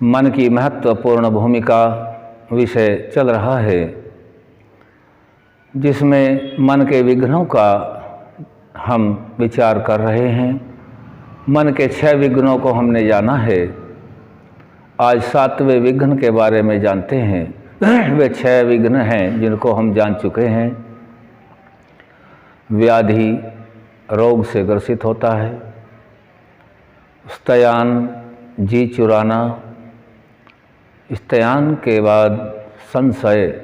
मन की महत्वपूर्ण भूमिका विषय चल रहा है, जिसमें मन के विघ्नों का हम विचार कर रहे हैं। मन के 6 विघ्नों को हमने जाना है। आज 7वें विघ्न के बारे में जानते हैं। वे 6 विघ्न हैं जिनको हम जान चुके हैं। व्याधि रोग से ग्रसित होता है, स्तयान जी चुराना, स्तयान के बाद संशय,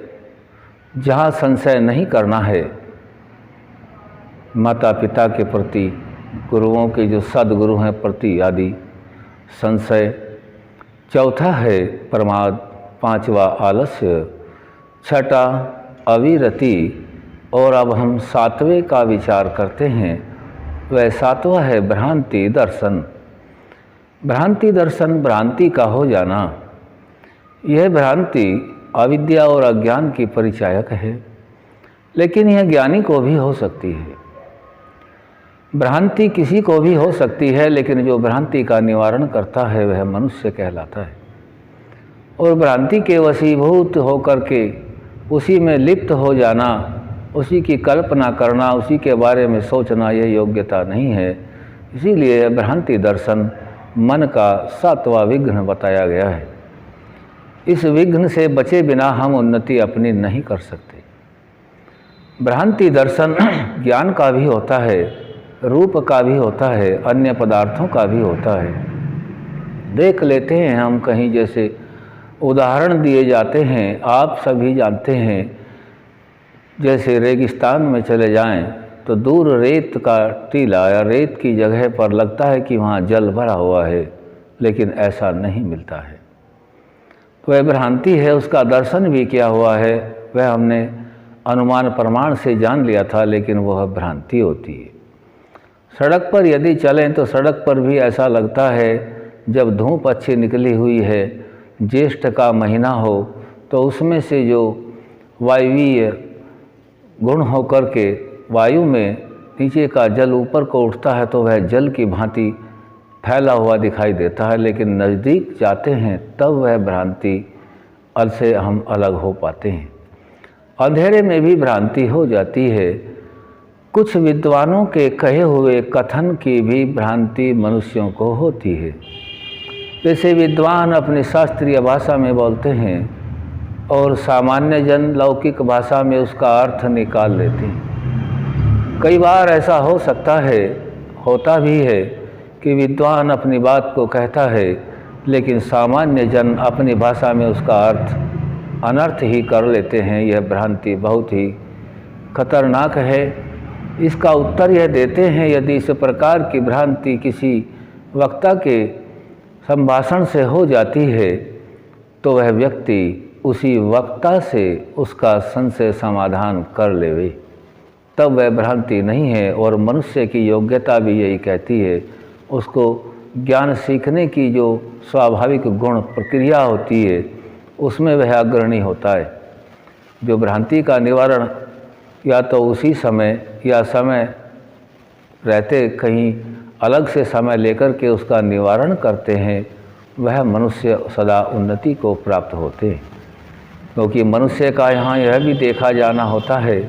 जहाँ संशय नहीं करना है, माता पिता के प्रति, गुरुओं के जो सद्गुरु हैं प्रति आदि संशय। चौथा है प्रमाद, 5वां आलस्य, 6ठा अविरति। और अब हम 7वें का विचार करते हैं। वह 7वां है भ्रांति दर्शन। भ्रांति दर्शन भ्रांति का हो जाना। यह भ्रांति अविद्या और अज्ञान की परिचायक है, लेकिन यह ज्ञानी को भी हो सकती है। भ्रांति किसी को भी हो सकती है, लेकिन जो भ्रांति का निवारण करता है वह मनुष्य कहलाता है। और भ्रांति के वशीभूत होकर के उसी में लिप्त हो जाना, उसी की कल्पना करना, उसी के बारे में सोचना, यह योग्यता नहीं है। इसीलिए भ्रांति दर्शन मन का 7वां विघ्न बताया गया है। इस विघ्न से बचे बिना हम उन्नति अपनी नहीं कर सकते। भ्रांति दर्शन ज्ञान का भी होता है, रूप का भी होता है, अन्य पदार्थों का भी होता है। देख लेते हैं हम कहीं, जैसे उदाहरण दिए जाते हैं, आप सभी जानते हैं। जैसे रेगिस्तान में चले जाएं तो दूर रेत का टीला या रेत की जगह पर लगता है कि वहाँ जल भरा हुआ है, लेकिन ऐसा नहीं मिलता है। वह भ्रांति है। उसका दर्शन भी किया हुआ है, वह हमने अनुमान प्रमाण से जान लिया था, लेकिन वह भ्रांति होती है। सड़क पर यदि चलें तो सड़क पर भी ऐसा लगता है, जब धूप अच्छी निकली हुई है, ज्येष्ठ का महीना हो, तो उसमें से जो वायवीय गुण होकर के वायु में नीचे का जल ऊपर को उठता है, तो वह जल की भांति फैला हुआ दिखाई देता है। लेकिन नज़दीक जाते हैं तब वह भ्रांति से हम अलग हो पाते हैं। अंधेरे में भी भ्रांति हो जाती है। कुछ विद्वानों के कहे हुए कथन की भी भ्रांति मनुष्यों को होती है। जैसे विद्वान अपनी शास्त्रीय भाषा में बोलते हैं और सामान्य जन लौकिक भाषा में उसका अर्थ निकाल लेते हैं। कई बार ऐसा हो सकता है, होता भी है, कि विद्वान अपनी बात को कहता है, लेकिन सामान्य जन अपनी भाषा में उसका अर्थ अनर्थ ही कर लेते हैं। यह भ्रांति बहुत ही खतरनाक है। इसका उत्तर यह देते हैं, यदि इस प्रकार की भ्रांति किसी वक्ता के संभाषण से हो जाती है, तो वह व्यक्ति उसी वक्ता से उसका संशय समाधान कर लेवे, तब वह भ्रांति नहीं है। और मनुष्य की योग्यता भी यही कहती है। उसको ज्ञान सीखने की जो स्वाभाविक गुण प्रक्रिया होती है, उसमें वह अग्रणी होता है। जो भ्रांति का निवारण या तो उसी समय या समय रहते कहीं अलग से समय लेकर के उसका निवारण करते हैं, वह मनुष्य सदा उन्नति को प्राप्त होते हैं। क्योंकि मनुष्य का यहाँ यह भी देखा जाना होता है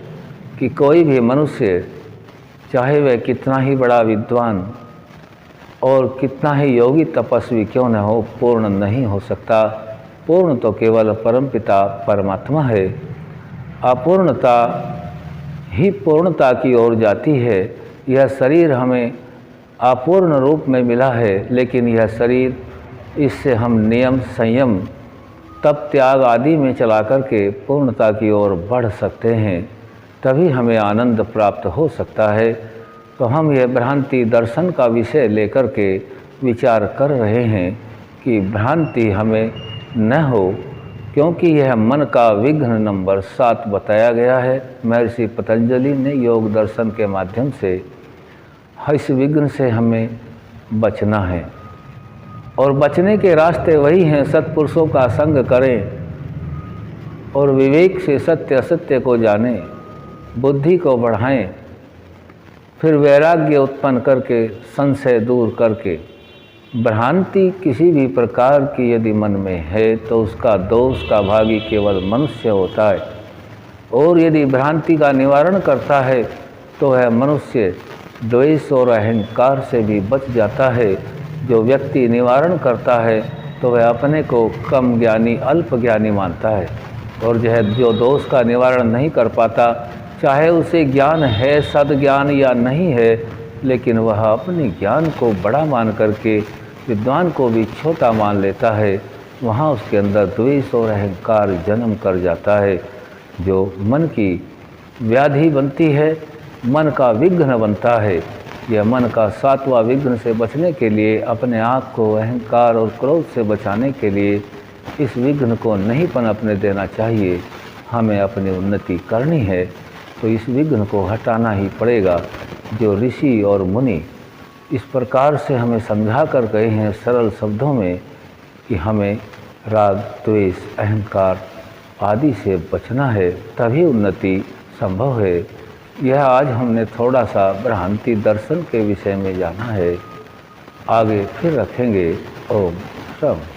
कि कोई भी मनुष्य, चाहे वह कितना ही बड़ा विद्वान और कितना ही योगी तपस्वी क्यों न हो, पूर्ण नहीं हो सकता। पूर्ण तो केवल परमपिता परमात्मा है। अपूर्णता ही पूर्णता की ओर जाती है। यह शरीर हमें अपूर्ण रूप में मिला है, लेकिन यह शरीर, इससे हम नियम, संयम, तप, त्याग आदि में चला करके पूर्णता की ओर बढ़ सकते हैं। तभी हमें आनंद प्राप्त हो सकता है। तो हम यह भ्रांति दर्शन का विषय लेकर के विचार कर रहे हैं कि भ्रांति हमें न हो, क्योंकि यह मन का विघ्न नंबर 7 बताया गया है। महर्षि पतंजलि ने योग दर्शन के माध्यम से इस विघ्न से हमें बचना है। और बचने के रास्ते वही हैं, सत्पुरुषों का संग करें और विवेक से सत्य असत्य को जानें, बुद्धि को बढ़ाएं, फिर वैराग्य उत्पन्न करके, संशय दूर करके भ्रांति किसी भी प्रकार की यदि मन में है तो उसका दोष का भागी केवल मनुष्य होता है, और यदि भ्रांति का निवारण करता है तो वह मनुष्य द्वेष और अहंकार से भी बच जाता है। जो व्यक्ति निवारण करता है तो वह अपने को कम ज्ञानी, अल्प ज्ञानी मानता है, और जो दोष का निवारण नहीं कर पाता, चाहे उसे ज्ञान है, सद्ज्ञान या नहीं है, लेकिन वह अपने ज्ञान को बड़ा मान करके विद्वान को भी छोटा मान लेता है, वहाँ उसके अंदर द्वेष और अहंकार जन्म कर जाता है, जो मन की व्याधि बनती है, मन का विघ्न बनता है। यह मन का 7वां विघ्न से बचने के लिए, अपने आप को अहंकार और क्रोध से बचाने के लिए इस विघ्न को नहीं पनपने देना चाहिए। हमें अपनी उन्नति करनी है तो इस विघ्न को हटाना ही पड़ेगा। जो ऋषि और मुनि इस प्रकार से हमें समझा कर गए हैं सरल शब्दों में कि हमें राग, द्वेष, अहंकार आदि से बचना है, तभी उन्नति संभव है। यह आज हमने थोड़ा सा भ्रांति दर्शन के विषय में जाना है, आगे फिर रखेंगे। ओम शांति।